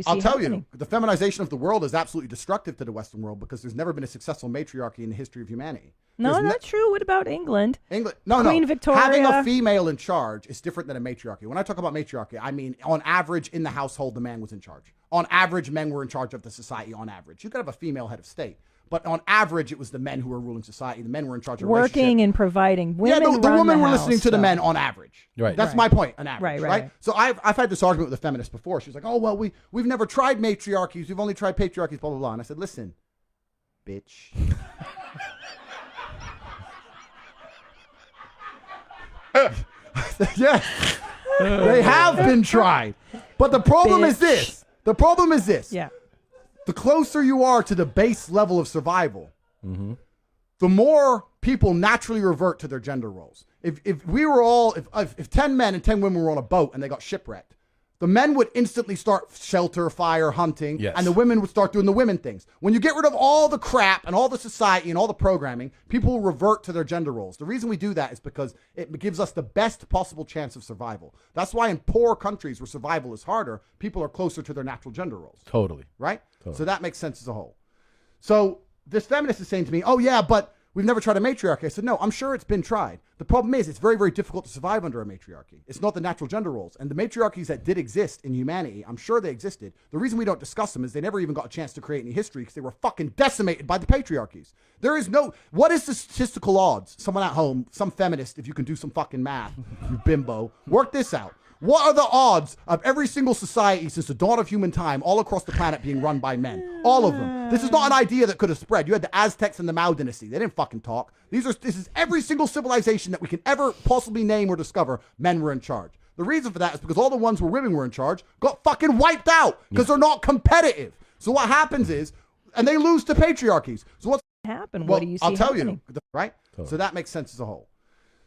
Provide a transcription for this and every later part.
I'll tell you, the feminization of the world is absolutely destructive to the Western world because there's never been a successful matriarchy in the history of humanity. No, not true. What about England? Queen Victoria. Having a female in charge is different than a matriarchy. When I talk about matriarchy, I mean, on average, in the household, the man was in charge. On average, men were in charge of the society on average. You could have a female head of state. But on average, it was the men who were ruling society. The men were in charge of working and providing. Women the women were listening to the the men on average. Right. That's my point. On average, right? So I've had this argument with a feminist before. She was like, "Oh well, we've never tried matriarchies. We've only tried patriarchies." Blah blah blah. And I said, "Listen, bitch." Yeah, they have been tried, but the problem is this. The problem is this. Yeah. The closer you are to the base level of survival, the more people naturally revert to their gender roles. If we were all, if 10 men and 10 women were on a boat and they got shipwrecked, the men would instantly start shelter, fire, hunting, and the women would start doing the women things. When you get rid of all the crap and all the society and all the programming, people will revert to their gender roles. The reason we do that is because it gives us the best possible chance of survival. That's why in poor countries where survival is harder, people are closer to their natural gender roles. Totally. Right? Totally. So that makes sense as a whole. So this feminist is saying to me, "Oh yeah, but we've never tried a matriarchy." I said, "No, I'm sure it's been tried. The problem is it's very, very difficult to survive under a matriarchy. It's not the natural gender roles. And the matriarchies that did exist in humanity, I'm sure they existed. The reason we don't discuss them is they never even got a chance to create any history because they were fucking decimated by the patriarchies. There is no, what is the statistical odds? Someone at home, some feminist, if you can do some fucking math, you bimbo, work this out. What are the odds of every single society since the dawn of human time all across the planet being run by men? All of them. This is not an idea that could have spread. You had the Aztecs and the Mao dynasty. They didn't fucking talk. This is every single civilization that we can ever possibly name or discover, men were in charge. The reason for that is because all the ones where women were in charge got fucking wiped out because they're not competitive. So what happens is, and they lose to patriarchies. So what's happened? What do you see I'll tell happening? you, right? Totally. So that makes sense as a whole.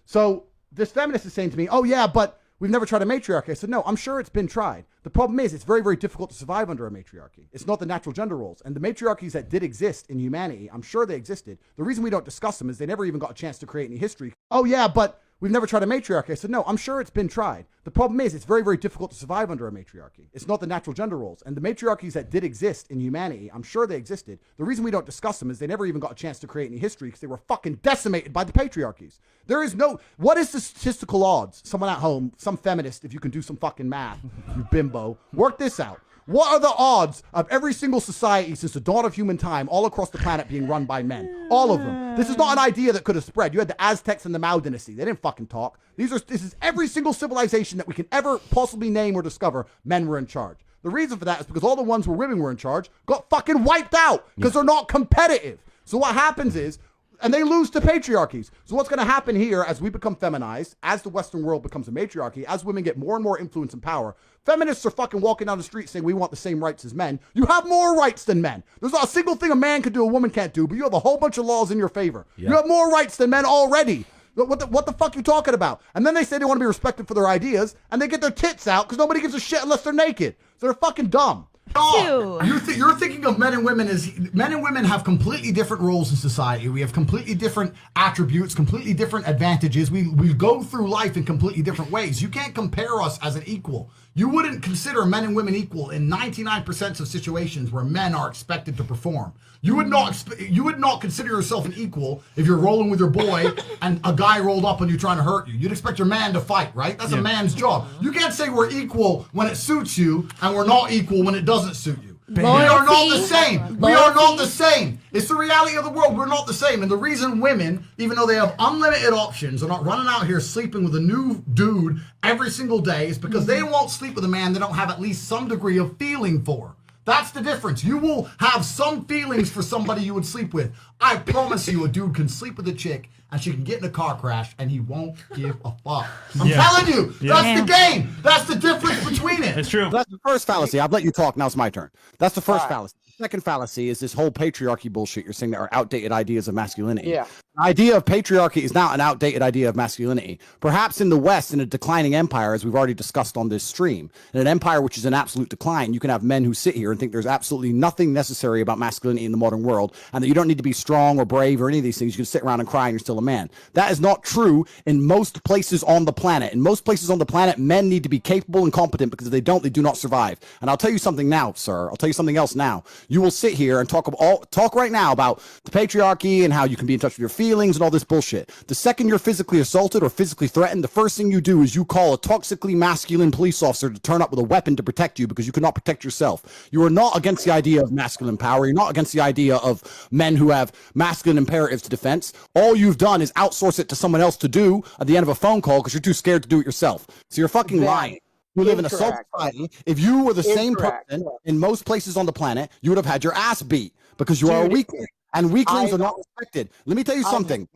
So this feminist is saying to me, "Oh yeah, but we've never tried a matriarchy." I said, "No, I'm sure it's been tried. The problem is it's very, very difficult to survive under a matriarchy. It's not the natural gender roles. And the matriarchies that did exist in humanity, I'm sure they existed. The reason we don't discuss them is they never even got a chance to create any history." "Oh yeah, but we've never tried a matriarchy." I said, "No, I'm sure it's been tried. The problem is it's very, very difficult to survive under a matriarchy. It's not the natural gender roles. And the matriarchies that did exist in humanity, I'm sure they existed. The reason we don't discuss them is they never even got a chance to create any history because they were fucking decimated by the patriarchies. There is no, what is the statistical odds? Someone at home, some feminist, if you can do some fucking math, you bimbo, work this out. What are the odds of every single society since the dawn of human time all across the planet being run by men? All of them. This is not an idea that could have spread. You had the Aztecs and the Mao dynasty. They didn't fucking talk. This is every single civilization that we can ever possibly name or discover, men were in charge. The reason for that is because all the ones where women were in charge got fucking wiped out because they're not competitive. So what happens is, and they lose to patriarchies. So what's going to happen here as we become feminized, as the Western world becomes a matriarchy, as women get more and more influence and power, feminists are fucking walking down the street saying we want the same rights as men. You have more rights than men. There's not a single thing a man can do a woman can't do, but you have a whole bunch of laws in your favor. Yeah. You have more rights than men already. What the fuck are you talking about? And then they say they want to be respected for their ideas, and they get their tits out because nobody gives a shit unless they're naked. So they're fucking dumb. Oh, you're thinking of men and women as men and women have completely different roles in society. We have completely different attributes, completely different advantages. We go through life in completely different ways. You can't compare us as an equal. You wouldn't consider men and women equal in 99% of situations where men are expected to perform. You would not consider yourself an equal if you're rolling with your boy and a guy rolled up on you trying to hurt you. You'd expect your man to fight, right? That's a man's job. You can't say we're equal when it suits you and we're not equal when it doesn't suit you. We are not the same. We are not the same. It's the reality of the world. We're not the same. And the reason women, even though they have unlimited options, are not running out here sleeping with a new dude every single day is because they won't sleep with a man they don't have at least some degree of feeling for. That's the difference. You will have some feelings for somebody you would sleep with. I promise you a dude can sleep with a chick and she can get in a car crash and he won't give a fuck. I'm telling you, that's the game. That's the difference between it. It's true. That's the first fallacy. I've let you talk. Now it's my turn. That's the first fallacy. second fallacy is this whole patriarchy bullshit you're saying that are outdated ideas of masculinity. Yeah. The idea of patriarchy is not an outdated idea of masculinity. Perhaps in the West, in a declining empire, as we've already discussed on this stream, in an empire which is in absolute decline, you can have men who sit here and think there's absolutely nothing necessary about masculinity in the modern world, and that you don't need to be strong or brave or any of these things. You can sit around and cry and you're still a man. That is not true in most places on the planet. In most places on the planet, men need to be capable and competent, because if they don't, they do not survive. And I'll tell you something now, sir. I'll tell you something else now. You will sit here and talk right now about the patriarchy and how you can be in touch with your feelings and all this bullshit. The second you're physically assaulted or physically threatened, the first thing you do is you call a toxically masculine police officer to turn up with a weapon to protect you, because you cannot protect yourself. You are not against the idea of masculine power. You're not against the idea of men who have masculine imperatives to defense. All you've done is outsource it to someone else to do at the end of a phone call because you're too scared to do it yourself. So you're fucking lying. You live in a society. If you were the same person in most places on the planet, you would have had your ass beat, because you are a weakling. And weaklings are not respected. Let me tell you something,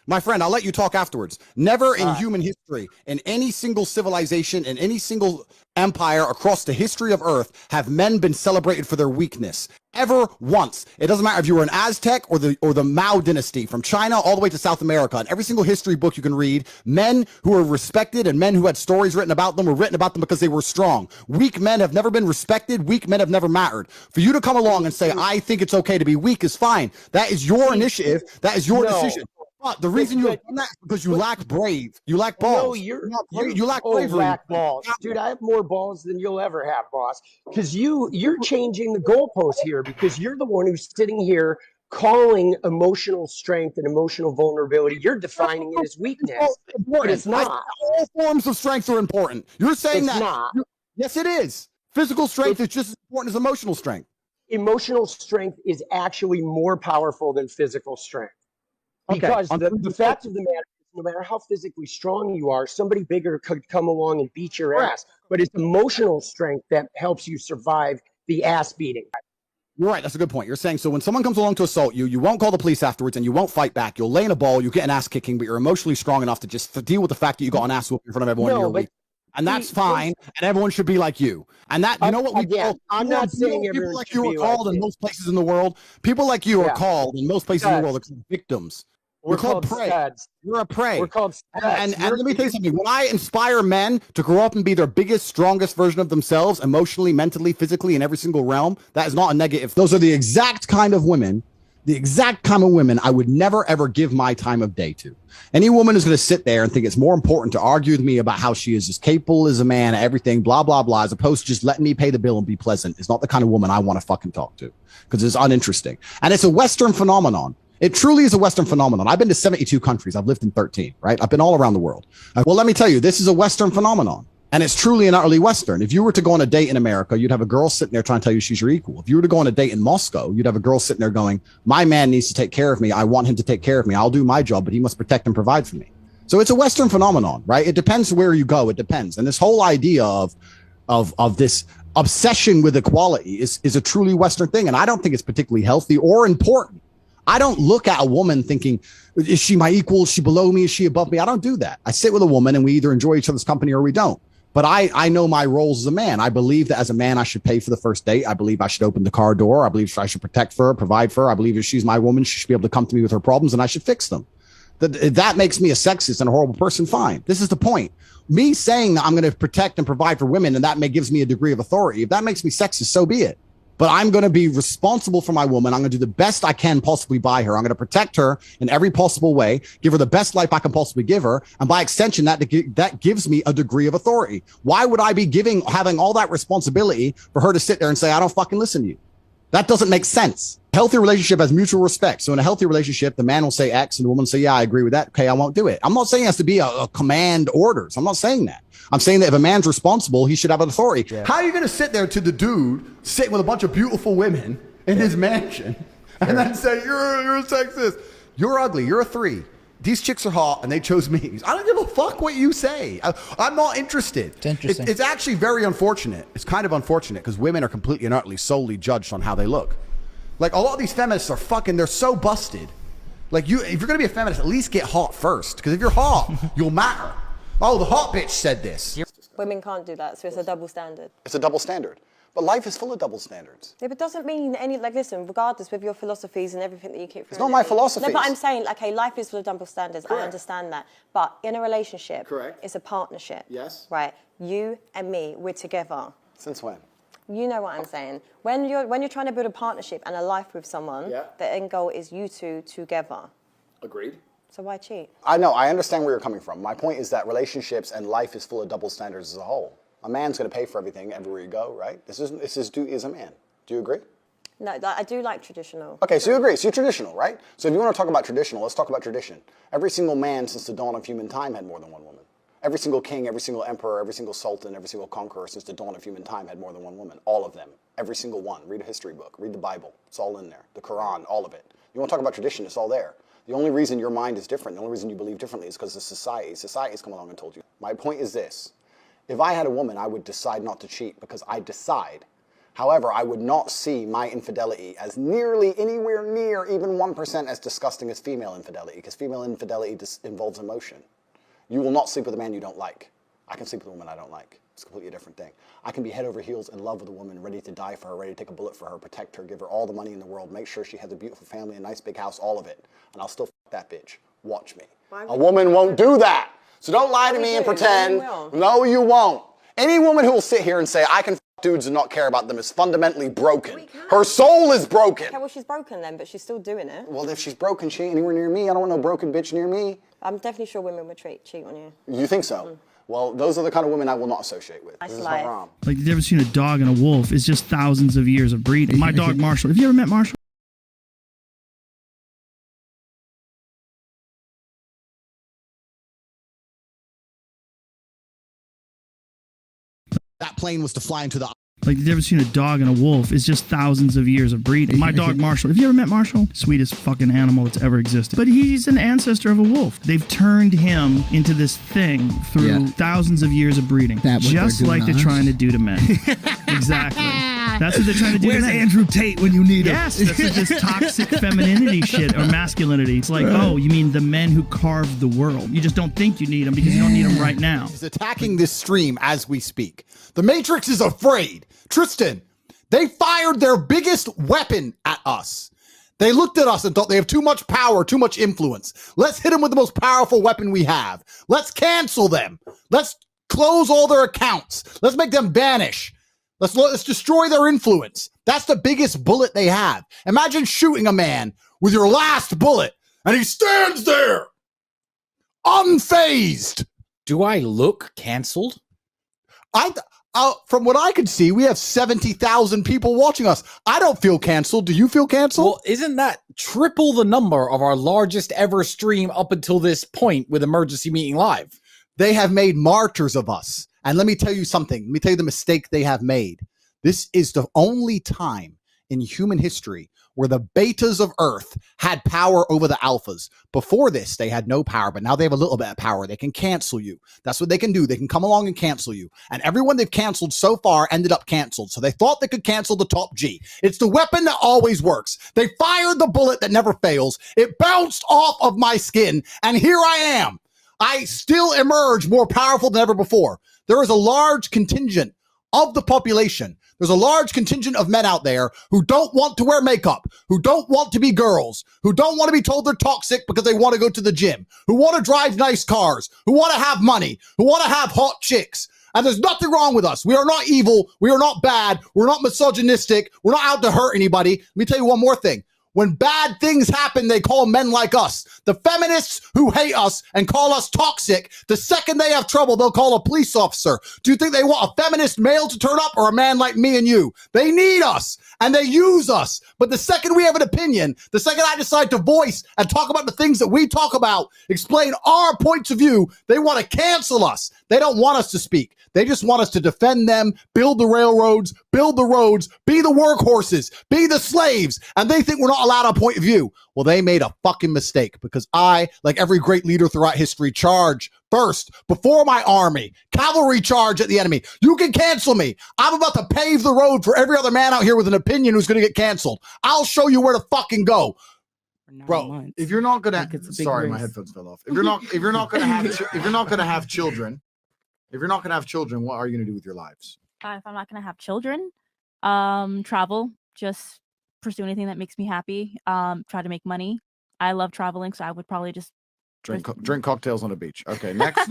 my friend, I'll let you talk afterwards. Never in human history, in any single civilization, in any single empire across the history of Earth, have men been celebrated for their weakness. Ever once. It doesn't matter if you were an Aztec or the Mao dynasty, from China all the way to South America. In every single history book you can read, men who were respected and men who had stories written about them were written about them because they were strong. Weak men have never been respected. Weak men have never mattered. For you to come along and say, I think it's okay to be weak, is fine. That is your initiative. That is your decision. But the reason you have done that is because you lack brave. You lack balls. No, you lack bravery. Lack balls. Dude, I have more balls than you'll ever have, boss. Because you're changing the goalpost here, because you're the one who's sitting here calling emotional strength and emotional vulnerability. You're defining it as weakness. But it's not. All forms of strength are important. You're saying it's that. Not. Yes, it is. Physical strength is just as important as emotional strength. Emotional strength is actually more powerful than physical strength. Because the fact of the matter is, no matter how physically strong you are, somebody bigger could come along and beat your ass. But it's emotional strength that helps you survive the ass beating. You're right. That's a good point. You're saying, so when someone comes along to assault you, you won't call the police afterwards and you won't fight back. You'll lay in a ball, you get an ass kicking, but you're emotionally strong enough to just deal with the fact that you got an ass whooping in front of everyone. No, but and that's fine, and everyone should be like you. And that, you know what we call, I'm not saying people like you are called in most places in the world. People like you are called in most places in the world. They're called victims. We're called prey. Studs. You're a prey. We're called studs. And let me tell you something. When I inspire men to grow up and be their biggest, strongest version of themselves, emotionally, mentally, physically, in every single realm, that is not a negative. Those are the exact kind of women I would never, ever give my time of day to. Any woman is going to sit there and think it's more important to argue with me about how she is as capable as a man, everything, blah, blah, blah, as opposed to just letting me pay the bill and be pleasant. It's not the kind of woman I want to fucking talk to, because it's uninteresting. And it's a Western phenomenon. It truly is a Western phenomenon. I've been to 72 countries. I've lived in 13, right? I've been all around the world. Well, let me tell you, this is a Western phenomenon. And it's truly and utterly Western. If you were to go on a date in America, you'd have a girl sitting there trying to tell you she's your equal. If you were to go on a date in Moscow, you'd have a girl sitting there going, my man needs to take care of me. I want him to take care of me. I'll do my job, but he must protect and provide for me. So it's a Western phenomenon, right? It depends where you go. It depends. And this whole idea of this obsession with equality is a truly Western thing. And I don't think it's particularly healthy or important. I don't look at a woman thinking, is she my equal? Is she below me? Is she above me? I don't do that. I sit with a woman and we either enjoy each other's company or we don't. But I know my roles as a man. I believe that as a man, I should pay for the first date. I believe I should open the car door. I believe I should protect for her, provide for her. I believe if she's my woman, she should be able to come to me with her problems and I should fix them. That makes me a sexist and a horrible person. Fine. This is the point. Me saying that I'm going to protect and provide for women and that gives me a degree of authority. If that makes me sexist, so be it. But I'm going to be responsible for my woman. I'm going to do the best I can possibly by her. I'm going to protect her in every possible way, give her the best life I can possibly give her. And by extension, that gives me a degree of authority. Why would I be having all that responsibility for her to sit there and say, I don't fucking listen to you? That doesn't make sense. A healthy relationship has mutual respect. So in a healthy relationship, the man will say X and the woman will say, yeah, I agree with that. Okay, I won't do it. I'm not saying it has to be a command orders. I'm not saying that. I'm saying that if a man's responsible, he should have an authority. Yeah. How are you going to sit there to the dude sitting with a bunch of beautiful women in his mansion and then say, you're a sexist? You're ugly. You're a 3. These chicks are hot and they chose me. I don't give a fuck what you say. I'm not interested. It's interesting. It's actually very unfortunate. It's kind of unfortunate because women are completely and utterly solely judged on how they look. Like a lot of these feminists are they're so busted. Like if you're going to be a feminist, at least get hot first. Because if you're hot, you'll matter. Oh, the hot bitch said this. Women can't do that, so it's a double standard. It's a double standard. But life is full of double standards. Yeah, but doesn't mean any, like, listen, regardless with your philosophies and everything that you keep through. It's not my philosophies. No, but I'm saying, okay, life is full of double standards. Correct. I understand that. But in a relationship, correct, it's a partnership. Yes. Right? You and me, we're together. Since when? You know what I'm saying. When you're trying to build a partnership and a life with someone, the end goal is you two together. Agreed. So why cheat? I know, I understand where you're coming from. My point is that relationships and life is full of double standards as a whole. A man's going to pay for everything everywhere you go, right? This is his duty as a man. Do you agree? No, I do like traditional. Okay, so you agree. So you're traditional, right? So if you want to talk about traditional, let's talk about tradition. Every single man since the dawn of human time had more than one woman. Every single king, every single emperor, every single sultan, every single conqueror since the dawn of human time had more than one woman. All of them. Every single one. Read a history book. Read the Bible. It's all in there. The Quran, all of it. You want to talk about tradition, it's all there. The only reason your mind is different, the only reason you believe differently is because of society. Society's come along and told you. My point is this. If I had a woman, I would decide not to cheat because I decide. However, I would not see my infidelity as nearly anywhere near even 1% as disgusting as female infidelity, because female infidelity involves emotion. You will not sleep with a man you don't like. I can sleep with a woman I don't like. It's a completely different thing. I can be head over heels in love with a woman, ready to die for her, ready to take a bullet for her, protect her, give her all the money in the world, make sure she has a beautiful family, a nice big house, all of it. And I'll still fuck that bitch. Watch me. A woman won't do that. So don't lie to me and pretend. No, you won't. Any woman who will sit here and say, I can fuck dudes and not care about them is fundamentally broken. Her soul is broken. Okay, well, she's broken then, but she's still doing it. Well, if she's broken, she ain't anywhere near me. I don't want no broken bitch near me. I'm definitely sure women would cheat on you. You think so? Well, those are the kind of women I will not associate with. This is haram. Like, the difference between a dog and a wolf is just thousands of years of breeding. My dog, Marshall. Have you ever met Marshall? That plane was to fly into the... Like, the difference between a dog and a wolf is just thousands of years of breeding. My dog, Marshall. Have you ever met Marshall? Sweetest fucking animal that's ever existed. But he's an ancestor of a wolf. They've turned him into this thing through thousands of years of breeding. Just like they're trying to do to men. Exactly. That's what they're trying to do. Where's Andrew Tate when you need him? Yes, that's what this toxic femininity shit, or masculinity. It's like, oh, you mean the men who carved the world. You just don't think you need them because you don't need them right now. He's attacking this stream as we speak. The Matrix is afraid. Tristan, they fired their biggest weapon at us. They looked at us and thought they have too much power, too much influence. Let's hit them with the most powerful weapon we have. Let's cancel them. Let's close all their accounts. Let's make them vanish. Let's destroy their influence. That's the biggest bullet they have. Imagine shooting a man with your last bullet and he stands there unfazed. Do I look canceled? From what I can see, we have 70,000 people watching us. I don't feel canceled. Do you feel canceled? Well, isn't that triple the number of our largest ever stream up until this point with Emergency Meeting Live? They have made martyrs of us. And let me tell you something. Let me tell you the mistake they have made. This is the only time in human history where the betas of Earth had power over the alphas. Before this, they had no power, but now they have a little bit of power. They can cancel you. That's what they can do. They can come along and cancel you. And everyone they've canceled so far ended up canceled. So they thought they could cancel the top G. It's the weapon that always works. They fired the bullet that never fails. It bounced off of my skin, and here I am. I still emerge more powerful than ever before. There is a large contingent of the population. There's a large contingent of men out there who don't want to wear makeup, who don't want to be girls, who don't want to be told they're toxic because they want to go to the gym, who want to drive nice cars, who want to have money, who want to have hot chicks. And there's nothing wrong with us. We are not evil. We are not bad. We're not misogynistic. We're not out to hurt anybody. Let me tell you one more thing. When bad things happen, they call men like us. The feminists who hate us and call us toxic, the second they have trouble, they'll call a police officer. Do you think they want a feminist male to turn up or a man like me and you? They need us and they use us. But the second we have an opinion, the second I decide to voice and talk about the things that we talk about, explain our points of view, they want to cancel us. They don't want us to speak. They just want us to defend them, build the railroads, build the roads, be the workhorses, be the slaves. And they think we're not allowed a point of view. Well, they made a fucking mistake because I, like every great leader throughout history, charge first before my army, cavalry charge at the enemy. You can cancel me. I'm about to pave the road for every other man out here with an opinion who's going to get canceled. I'll show you where to fucking go. Bro, if you're not gonna, sorry, my headphones fell off. If you're not gonna have children, what are you gonna do with your lives? If I'm not gonna have children, Travel, just pursue anything that makes me happy. Try to make money. I love traveling, so I would probably just drink cocktails on the beach. Okay, next.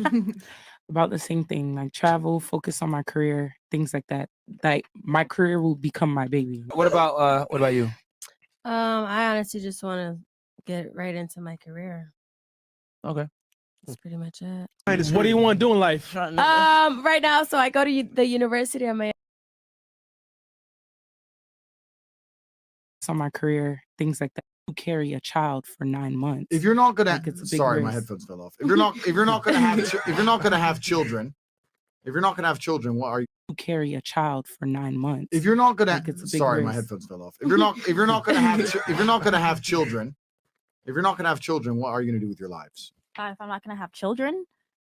About the same thing, like travel, focus on my career, things like that. Like my career will become my baby. What about you? I honestly just want to get right into my career. Okay. That's pretty much it. What do you want to do in life? Right now, so I go to the University of Miami. On my career, things like that. You carry a child for 9 months. If you're not gonna, Like, it's a big sorry, my risk. headphones fell off. If you're not gonna have children, what are you? You carry a child for 9 months. If you're not gonna, Like, it's a big sorry, my risk. headphones fell off. If you're not gonna have children, what are you gonna do with your lives? if I'm not gonna have children,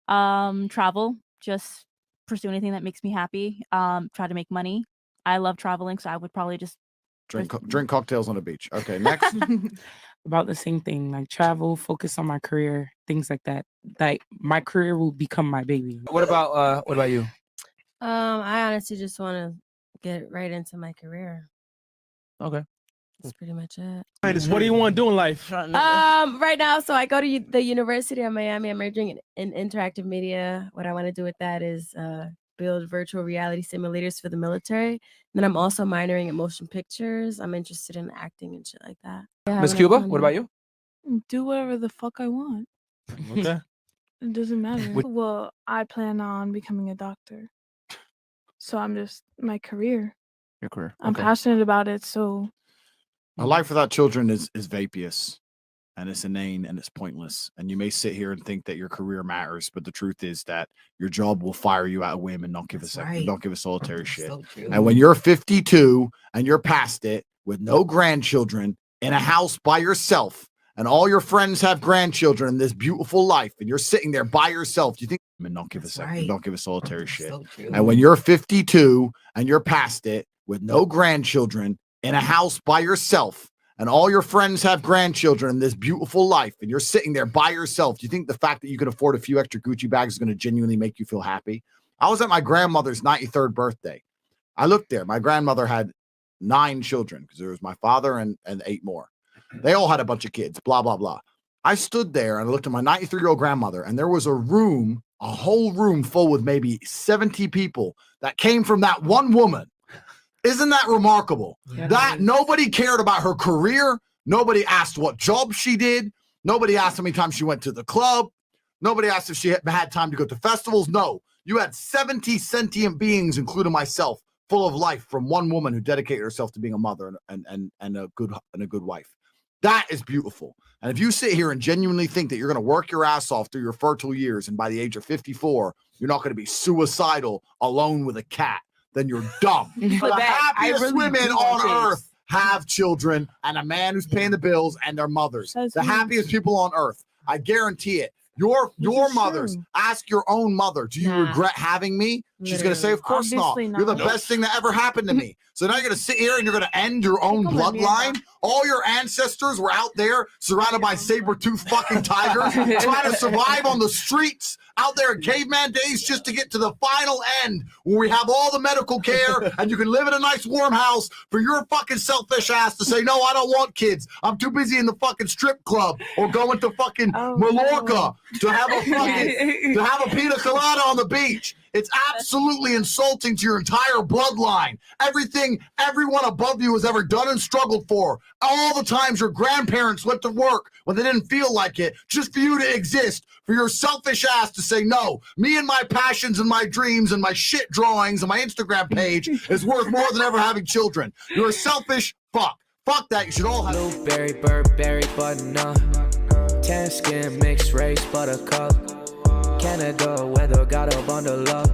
travel, just pursue anything that makes me happy. Try to make money. I love traveling, so I would probably just Drink cocktails on the beach. Okay, next. About the same thing, like travel, focus on my career, things like that. Like my career will become my baby. What about you? I honestly just want to get right into my career. Okay. That's pretty much it. What do you want to do in life? Right now, so I go to the University of Miami. I'm majoring in interactive media. What I want to do with that is build virtual reality simulators for the military. And then I'm also minoring in motion pictures. I'm interested in acting and shit like that. Miss Cuba, what about you? Do whatever the fuck I want. Okay. It doesn't matter. Well, I plan on becoming a doctor. So I'm just my career. Your career. I'm Okay. passionate about it, so A life without children is vapious, and it's inane, and it's pointless. And you may sit here and think that your career matters, but the truth is that your job will fire you at a whim and not give don't give a solitary shit. So true. And when you're 52 and you're past it with no grandchildren in a house by yourself, and all your friends have grandchildren in this beautiful life, and you're sitting there by yourself, do you think and don't give don't give a solitary shit? So true. And when you're 52 and you're past it with no grandchildren in a house by yourself, and all your friends have grandchildren in this beautiful life, and you're sitting there by yourself, do you think the fact that you can afford a few extra Gucci bags is going to genuinely make you feel happy? I was at my grandmother's 93rd birthday. I looked there. My grandmother had 9 children because there was my father and 8 more. They all had a bunch of kids, blah, blah, blah. I stood there and I looked at my 93-year-old grandmother, and there was a whole room full with maybe 70 people that came from that one woman. Isn't that remarkable? Yeah. That nobody cared about her career. Nobody asked what job she did. Nobody asked how many times she went to the club. Nobody asked if she had time to go to festivals. No, you had 70 sentient beings, including myself, full of life from one woman who dedicated herself to being a mother and a good wife. That is beautiful. And if you sit here and genuinely think that you're going to work your ass off through your fertile years, and by the age of 54, you're not going to be suicidal alone with a cat, then you're dumb. The happiest women on earth have children and a man who's paying the bills and their mothers. The happiest people on earth. I guarantee it. Your mothers, ask your own mother, do you regret having me? She's going to say, of course not. You're the best thing that ever happened to me. So now you're going to sit here and you're going to end your own bloodline? All your ancestors were out there surrounded by saber-toothed fucking tigers trying to survive on the streets out there in caveman days just to get to the final end where we have all the medical care and you can live in a nice warm house for your fucking selfish ass to say, no, I don't want kids. I'm too busy in the fucking strip club or going to fucking Mallorca to have a fucking to have a pina colada on the beach. It's absolutely insulting to your entire bloodline. Everything everyone above you has ever done and struggled for. All the times your grandparents went to work when they didn't feel like it, just for you to exist, for your selfish ass to say, no, me and my passions and my dreams and my shit drawings and my Instagram page is worth more than ever having children. You're a selfish fuck. Fuck that. You should all have blueberry, Burberry, button-up, tan skin, mixed race, buttercup. Canada weather, got a bundle up.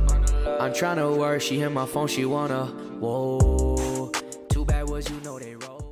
I'm trying to work, she hit my phone, she wanna. Whoa, too bad was you know they roll.